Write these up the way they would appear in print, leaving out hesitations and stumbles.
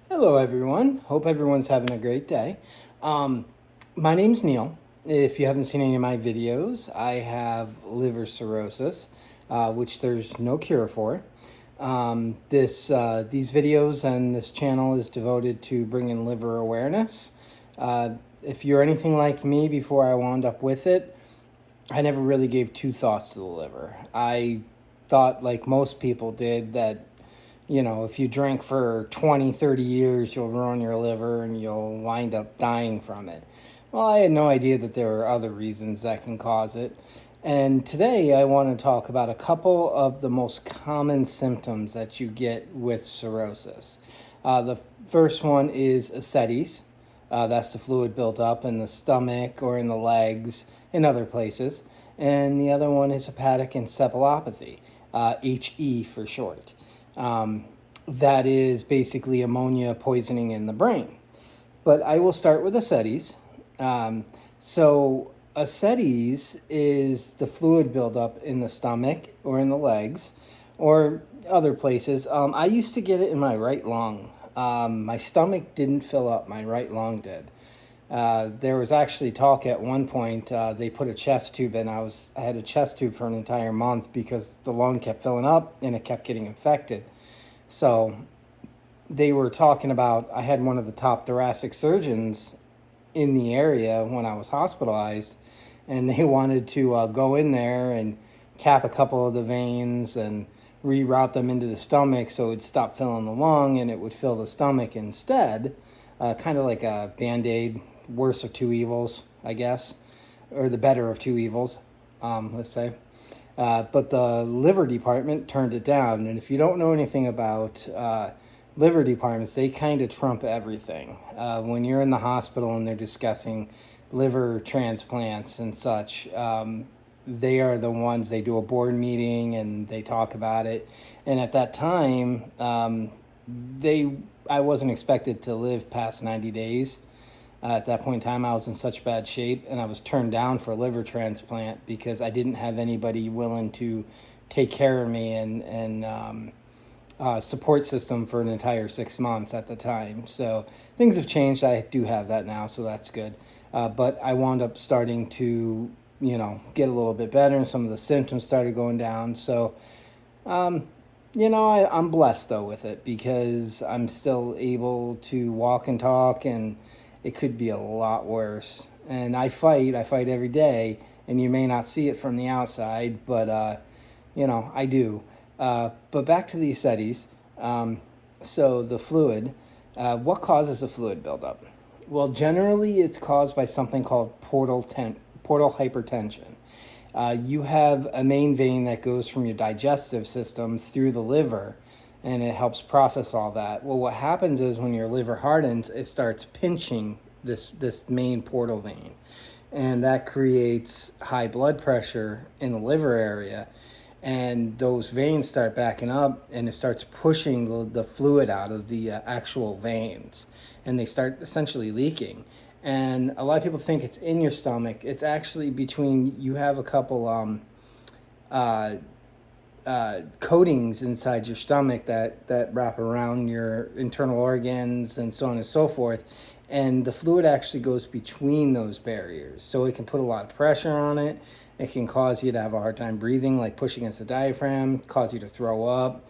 Hello, everyone. Hope everyone's having a great day. My name's Neil. If you haven't seen any of my videos, I have liver cirrhosis, which there's no cure for. These videos and this channel is devoted to bringing liver awareness. If you're anything like me before I wound up with it, I never really gave two thoughts to the liver. I thought, like most people did, that if you drink for 20, 30 years, you'll ruin your liver and you'll wind up dying from it. Well, I had no idea that there are other reasons that can cause it. And today I want to talk about a couple of the most common symptoms that you get with cirrhosis. The first one is ascites. That's the fluid built up in the stomach or in the legs and other places. And the other one is hepatic encephalopathy, HE for short. That is basically ammonia poisoning in the brain. But I will start with ascites. So ascites is the fluid buildup in the stomach or in the legs or other places. I used to get it in my right lung. My stomach didn't fill up, my right lung did. There was actually talk at one point, they put a chest tube in. I had a chest tube for an entire month because the lung kept filling up and it kept getting infected. So they were talking about, I had one of the top thoracic surgeons in the area when I was hospitalized, and they wanted to go in there and cap a couple of the veins and reroute them into the stomach so it would stop filling the lung and it would fill the stomach instead. Kind of like a Band-Aid, worse of two evils, I guess, or the better of two evils, let's say. But the liver department turned it down. And if you don't know anything about liver departments, they kind of trump everything. When you're in the hospital and they're discussing liver transplants and such, they are the ones, they do a board meeting and they talk about it. And at that time, I wasn't expected to live past 90 days. At that point in time, I was in such bad shape, and I was turned down for a liver transplant because I didn't have anybody willing to take care of me and support system for an entire 6 months at the time. So things have changed. I do have that now, so that's good. But I wound up starting to, get a little bit better, and some of the symptoms started going down. So, I'm blessed though with it because I'm still able to walk and talk, and it could be a lot worse. And I fight every day, and you may not see it from the outside, but I do. But back to the ascites. So the fluid, what causes the fluid buildup? Well, generally it's caused by something called portal hypertension. You have a main vein that goes from your digestive system through the liver, and it helps process all that. Well, what happens is when your liver hardens, it starts pinching this main portal vein, and that creates high blood pressure in the liver area, and those veins start backing up, and it starts pushing the fluid out of the actual veins, and they start essentially leaking. And a lot of people think it's in your stomach. It's actually between, you have a couple coatings inside your stomach that wrap around your internal organs and so on and so forth. And the fluid actually goes between those barriers. So it can put a lot of pressure on it. It can cause you to have a hard time breathing, like push against the diaphragm, cause you to throw up,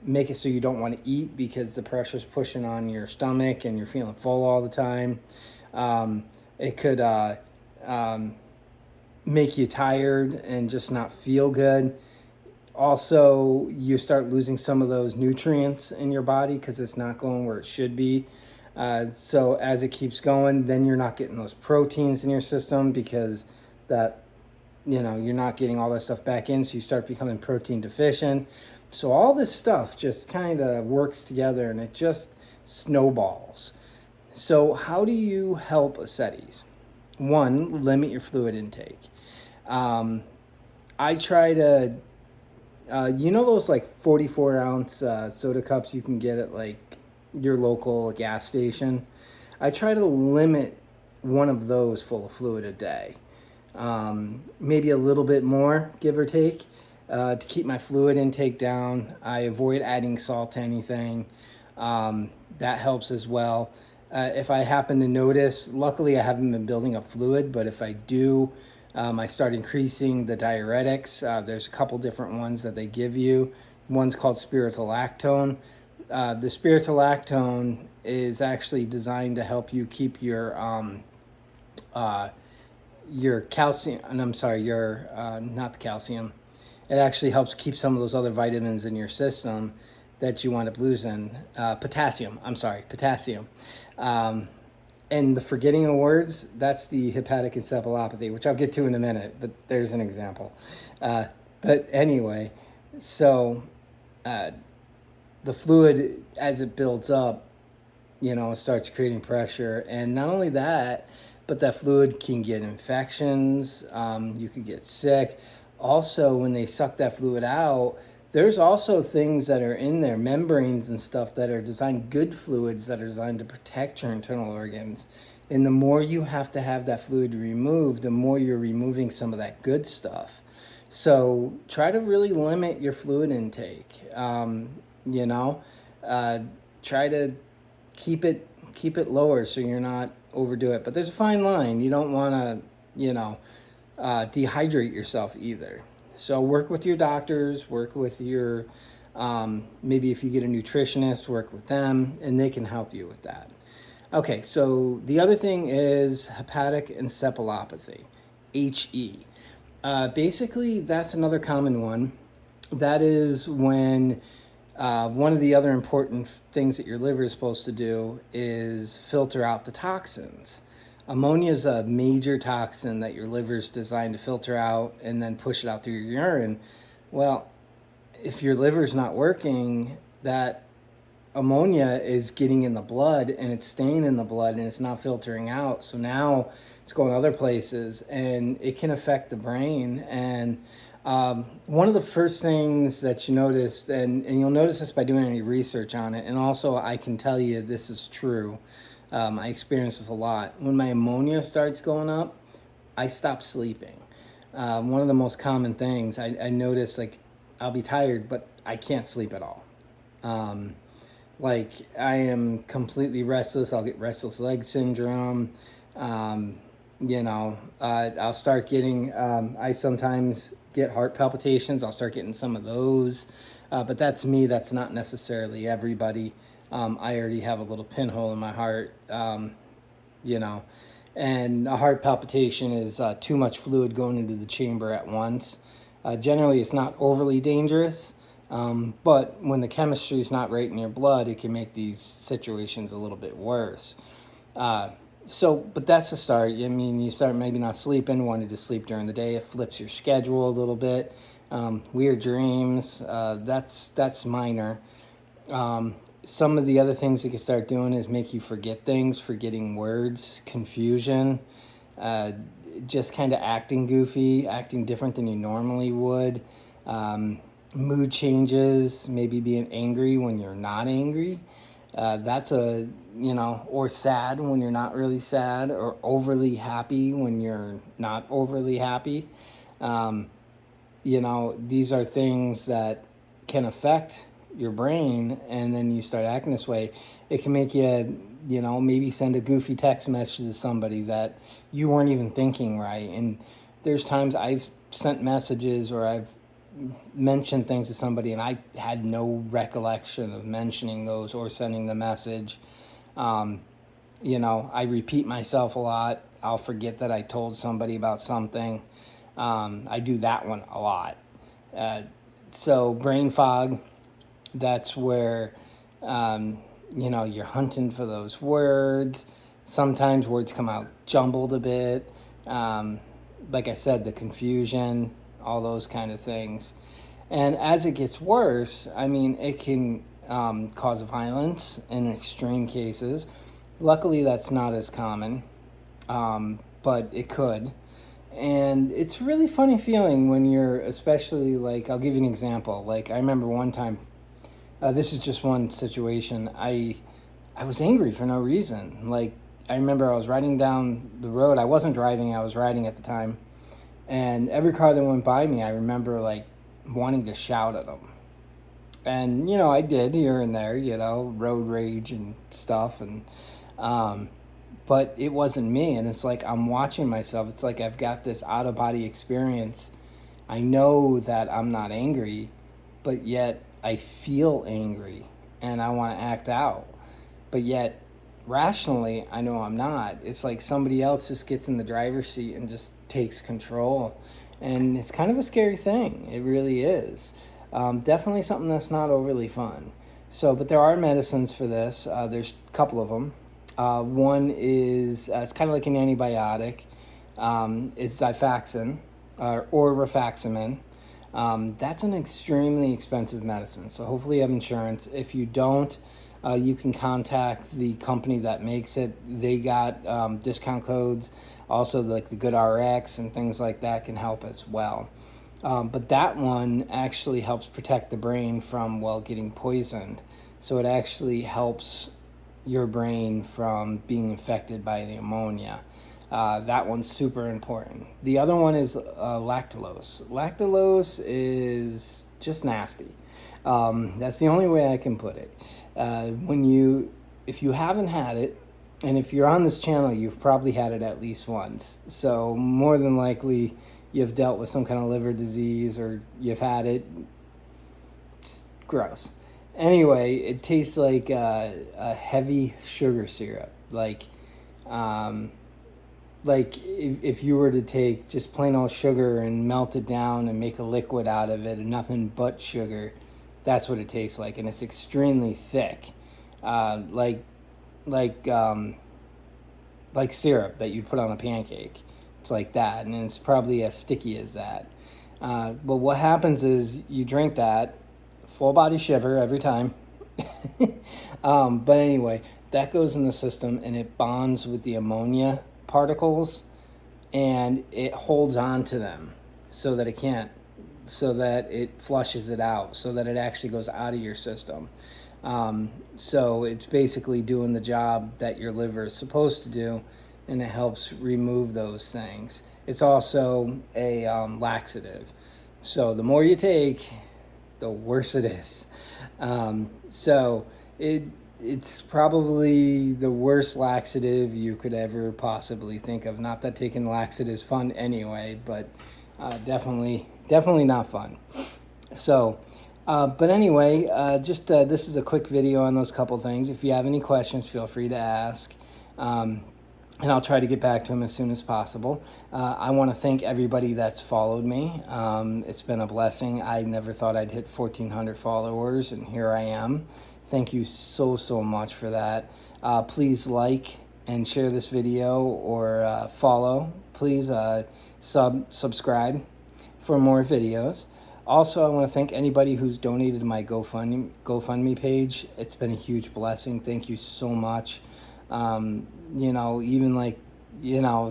make it so you don't want to eat because the pressure's pushing on your stomach and you're feeling full all the time. It could make you tired and just not feel good. Also, you start losing some of those nutrients in your body because it's not going where it should be. So as it keeps going, then you're not getting those proteins in your system because you're not getting all that stuff back in, so you start becoming protein deficient. So all this stuff just kind of works together and it just snowballs. So how do you help ascites? One, limit your fluid intake. I try to, those like 44 ounce soda cups you can get at like your local gas station? I try to limit one of those full of fluid a day. Maybe a little bit more, give or take, to keep my fluid intake down. I avoid adding salt to anything. That helps as well. If I happen to notice, luckily I haven't been building up fluid, but if I do, I start increasing the diuretics. There's a couple different ones that they give you. One's called spironolactone. The spironolactone is actually designed to help you keep your calcium, and I'm sorry, your not the calcium. It actually helps keep some of those other vitamins in your system that you wind up losing. Potassium. I'm sorry, potassium. And the forgetting of words, that's the hepatic encephalopathy, which I'll get to in a minute, but there's an example. But anyway, so the fluid, as it builds up, starts creating pressure. And not only that, but that fluid can get infections. You could get sick. Also, when they suck that fluid out, there's also things that are in there, membranes and stuff that are designed, good fluids that are designed to protect your internal organs. And the more you have to have that fluid removed, the more you're removing some of that good stuff. So try to really limit your fluid intake. Try to keep it lower so you're not overdo it. But there's a fine line. You don't want to, dehydrate yourself either. So work with your doctors, work with your, maybe if you get a nutritionist, work with them, and they can help you with that. Okay, so the other thing is hepatic encephalopathy, HE. Basically, that's another common one. That is when one of the other important things that your liver is supposed to do is filter out the toxins. Ammonia is a major toxin that your liver is designed to filter out and then push it out through your urine. Well, if your liver is not working, that ammonia is getting in the blood and it's staying in the blood and it's not filtering out. So now it's going other places and it can affect the brain. And one of the first things that you notice, and you'll notice this by doing any research on it, and also I can tell you this is true. I experience this a lot. When my ammonia starts going up, I stop sleeping. One of the most common things I notice, like I'll be tired, but I can't sleep at all. Like I am completely restless. I'll get restless leg syndrome. I'll start getting, I sometimes get heart palpitations. I'll start getting some of those. But that's me. That's not necessarily everybody. I already have a little pinhole in my heart, and a heart palpitation is too much fluid going into the chamber at once. Generally, it's not overly dangerous, but when the chemistry is not right in your blood, it can make these situations a little bit worse. But that's the start. I mean, you start maybe not sleeping, wanting to sleep during the day. It flips your schedule a little bit. Weird dreams, that's minor. Some of the other things it can start doing is make you forget things, forgetting words, confusion, just kind of acting goofy, acting different than you normally would. Mood changes, maybe being angry when you're not angry. Or sad when you're not really sad, or overly happy when you're not overly happy. These are things that can affect your brain, and then you start acting this way. It can make you, maybe send a goofy text message to somebody that you weren't even thinking right. And there's times I've sent messages or I've mentioned things to somebody and I had no recollection of mentioning those or sending the message. I repeat myself a lot. I'll forget that I told somebody about something. I do that one a lot. So brain fog, that's where, you're hunting for those words. Sometimes words come out jumbled a bit. Like I said, the confusion, all those kind of things. And as it gets worse, it can cause violence in extreme cases. Luckily, that's not as common, but it could. And it's a really funny feeling when you're, especially, like, I'll give you an example. Like, I remember one time, this is just one situation, I was angry for no reason. Like, I remember I was riding down the road. I wasn't driving, I was riding at the time. And every car that went by me, I remember, like, wanting to shout at them. And, I did here and there, road rage and stuff. Um, but it wasn't me. And it's like I'm watching myself. It's like I've got this out of body experience. I know that I'm not angry, but yet I feel angry and I want to act out. But yet, rationally, I know I'm not. It's like somebody else just gets in the driver's seat and just takes control. And it's kind of a scary thing. It really is. Definitely something that's not overly fun. So, but there are medicines for this. There's a couple of them. One is, it's kind of like an antibiotic. It's Xifaxan or rifaximin. That's an extremely expensive medicine. So hopefully you have insurance. If you don't, you can contact the company that makes it. They got discount codes. Also, like the Good RX and things like that can help as well. But that one actually helps protect the brain from, getting poisoned. So it actually helps your brain from being infected by the ammonia. That one's super important. The other one is lactulose. Lactulose is just nasty. That's the only way I can put it. If you haven't had it, and if you're on this channel, you've probably had it at least once. So more than likely, you've dealt with some kind of liver disease or you've had it. Just gross. Anyway, it tastes like a heavy sugar syrup. Like if you were to take just plain old sugar and melt it down and make a liquid out of it and nothing but sugar, that's what it tastes like. And it's extremely thick. Like syrup that you'd put on a pancake. It's like that, and it's probably as sticky as that. But what happens is you drink that, full body shiver every time. But anyway, that goes in the system and it bonds with the ammonia particles and it holds on to them so that it flushes it out, so that it actually goes out of your system. So it's basically doing the job that your liver is supposed to do, and it helps remove those things. It's also a laxative. So the more you take, the worse it is. So it's probably the worst laxative you could ever possibly think of. Not that taking laxatives is fun anyway, but definitely not fun. So, but anyway, this is a quick video on those couple things. If you have any questions, feel free to ask. And I'll try to get back to him as soon as possible. I want to thank everybody that's followed me. It's been a blessing. I never thought I'd hit 1,400 followers, and here I am. Thank you so much for that. Please like and share this video, or follow. Please subscribe for more videos. Also, I want to thank anybody who's donated to my GoFundMe page. It's been a huge blessing. Thank you so much. Even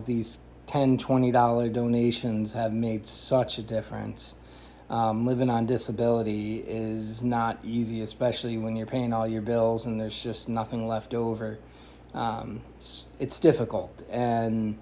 these $10, $20 donations have made such a difference. Living on disability is not easy, especially when you're paying all your bills and there's just nothing left over. It's difficult, and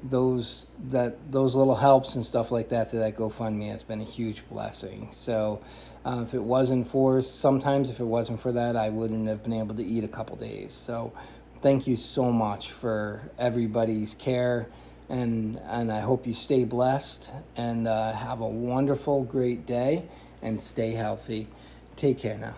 those little helps and stuff like that GoFundMe has been a huge blessing. So if it wasn't for that, I wouldn't have been able to eat a couple days. So thank you so much for everybody's care, and I hope you stay blessed and have a wonderful, great day, and stay healthy. Take care now.